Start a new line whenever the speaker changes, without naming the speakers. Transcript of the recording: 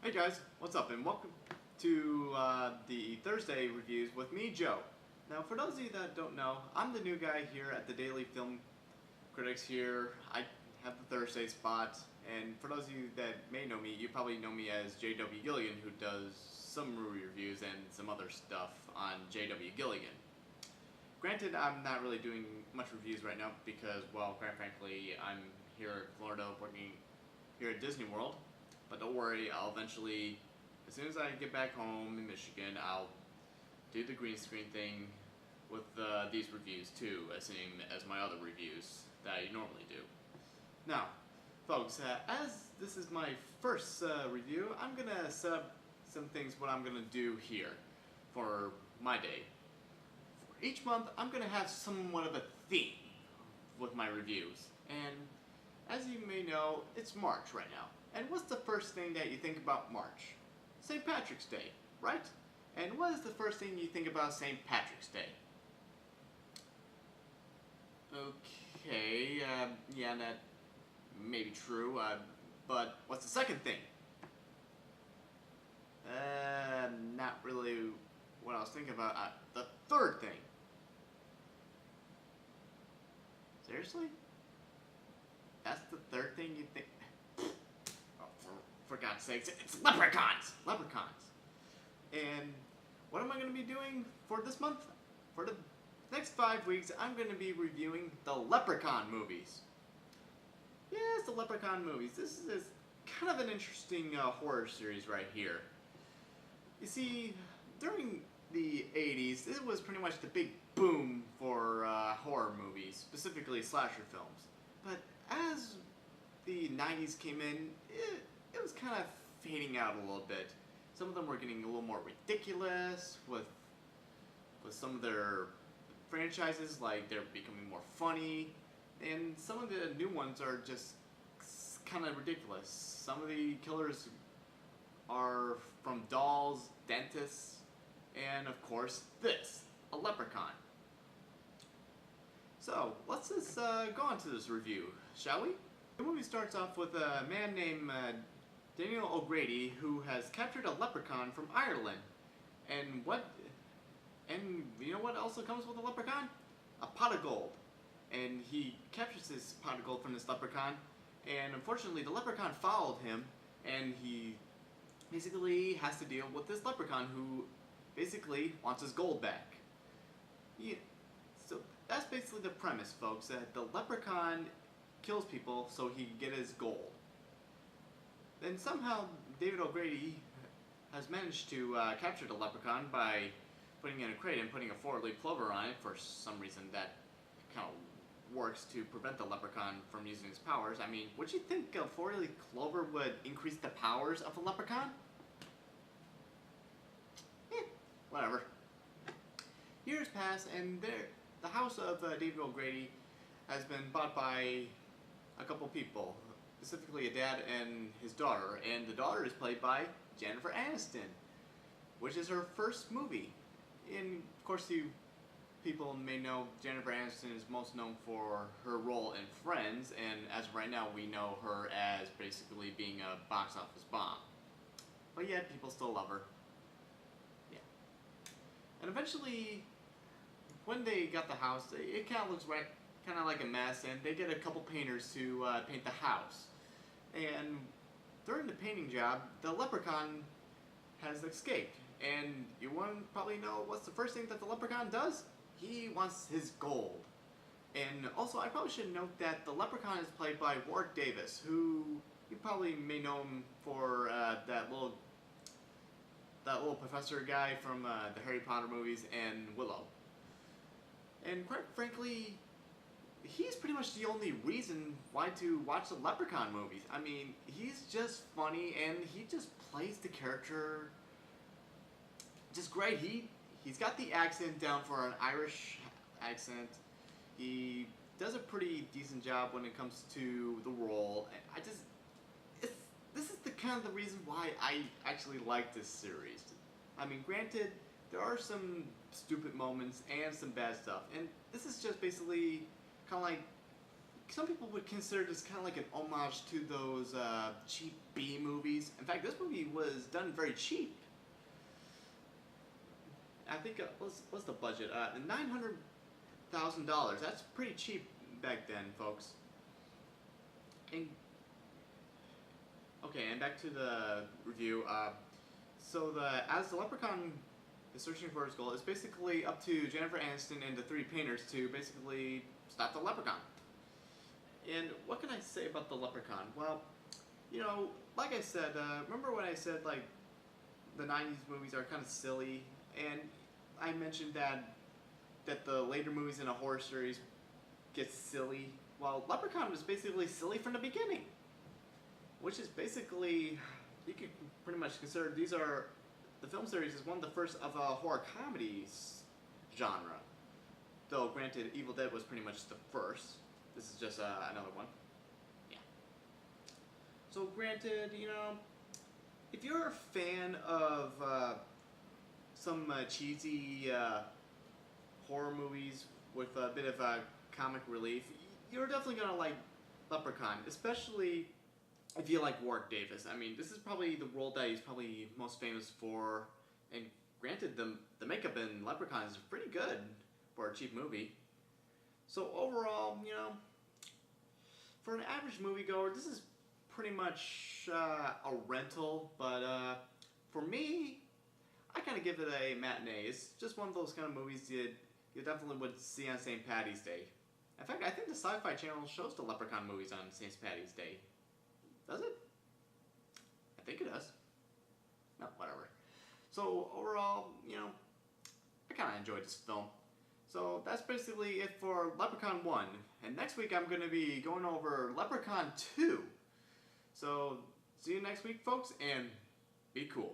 Hey guys, what's up, and welcome to the Thursday reviews with me, Joe. Now, for those of you that don't know, I'm the new guy here at the Daily Film Critics here. I have the Thursday spot, and for those of you that may know me, you probably know me as J.W. Gilligan, who does some movie reviews and some other stuff on J.W. Gilligan. Granted, I'm not really doing much reviews right now because, well, quite frankly, I'm here in Florida working here at Disney World. But don't worry, I'll eventually, as soon as I get back home in Michigan, I'll do the green screen thing with these reviews too, as same as my other reviews that I normally do. Now, folks, as this is my first review, I'm gonna set up some things what I'm gonna do here for my day. For each month, I'm gonna have somewhat of a theme with my reviews, and as you may know, it's March right now. And what's the first thing that you think about March? St. Patrick's Day, right? And what is the first thing you think about St. Patrick's Day? Okay, yeah, that may be true, but what's the second thing? Not really what I was thinking about. The third thing. Seriously? That's the third thing you think? For God's sakes, it's Leprechauns! Leprechauns. And what am I going to be doing for this month? For the next 5 weeks, I'm going to be reviewing the Leprechaun movies. Yes, the Leprechaun movies. This is kind of an interesting horror series right here. You see, during the 80s, it was pretty much the big boom for horror movies, specifically slasher films. But as the 90s came in, it was kind of fading out a little bit. Some of them were getting a little more ridiculous with some of their franchises, like they're becoming more funny, and some of the new ones are just kind of ridiculous. Some of the killers are from dolls, dentists, and of course this, a leprechaun. So let's just go on to this review, shall we? The movie starts off with a man named Daniel O'Grady, who has captured a leprechaun from Ireland. And you know what also comes with a leprechaun? A pot of gold. And he captures this pot of gold from this leprechaun, and unfortunately the leprechaun followed him, and he basically has to deal with this leprechaun who basically wants his gold back. Yeah, so that's basically the premise, folks, that the leprechaun kills people so he can get his gold. Then somehow David O'Grady has managed to capture the leprechaun by putting it in a crate and putting a four-leaf clover on it. For some reason that kind of works to prevent the leprechaun from using his powers. I mean, would you think a four-leaf clover would increase the powers of a leprechaun? Whatever. Years pass, and the house of David O'Grady has been bought by a couple people, specifically a dad and his daughter, and the daughter is played by Jenifer Aniston, which is her first movie. And of course, you people may know Jenifer Aniston is most known for her role in Friends, and as of right now, we know her as basically being a box office bomb. But yet, people still love her. Yeah. And eventually, when they got the house, it kind of looks kind of like a mess, and they get a couple painters to paint the house. And during the painting job, the leprechaun has escaped. And you want to probably know what's the first thing that the leprechaun does? He wants his gold. And also, I probably should note that the leprechaun is played by Warwick Davis, who you probably may know him for that little professor guy from the Harry Potter movies and Willow. And quite frankly, he's pretty much the only reason why to watch the Leprechaun movies. I mean, he's just funny, and he just plays the character just great. He's got the accent down for an Irish accent. He does a pretty decent job when it comes to the role. This is the kind of the reason why I actually like this series. I mean, granted, there are some stupid moments and some bad stuff, and this is just basically kind of like some people would consider this kind of like an homage to those cheap B movies. In fact, this movie was done very cheap. I think what's the budget? $900,000. That's pretty cheap back then, folks. And okay, and back to the review. So as the Leprechaun is searching for his goal, it's basically up to Jenifer, Aniston, and the three painters to basically stop the Leprechaun. And what can I say about the Leprechaun? Well, you know, like I said, remember when I said like the '90s movies are kind of silly, and I mentioned that the later movies in a horror series get silly. Well, Leprechaun was basically silly from the beginning, which is basically, you could pretty much consider the film series is one of the first of a horror comedies genre. Though granted, Evil Dead was pretty much the first. This is just another one. Yeah. So granted, you know, if you're a fan of some cheesy horror movies with a bit of comic relief, you're definitely gonna like Leprechaun, especially if you like Warwick Davis. I mean, this is probably the role that he's probably most famous for, and granted, the makeup in Leprechaun is pretty good for a cheap movie. So overall, you know, for an average moviegoer, this is pretty much a rental, but for me, I kind of give it a matinee. It's just one of those kind of movies you definitely would see on St. Paddy's Day. In fact, I think the Sci-Fi Channel shows the Leprechaun movies on St. Paddy's Day. Does it? I think it does. No, whatever. So overall, you know, I kind of enjoyed this film. So that's basically it for Leprechaun 1. And next week I'm going to be going over Leprechaun 2. So see you next week, folks, and be cool.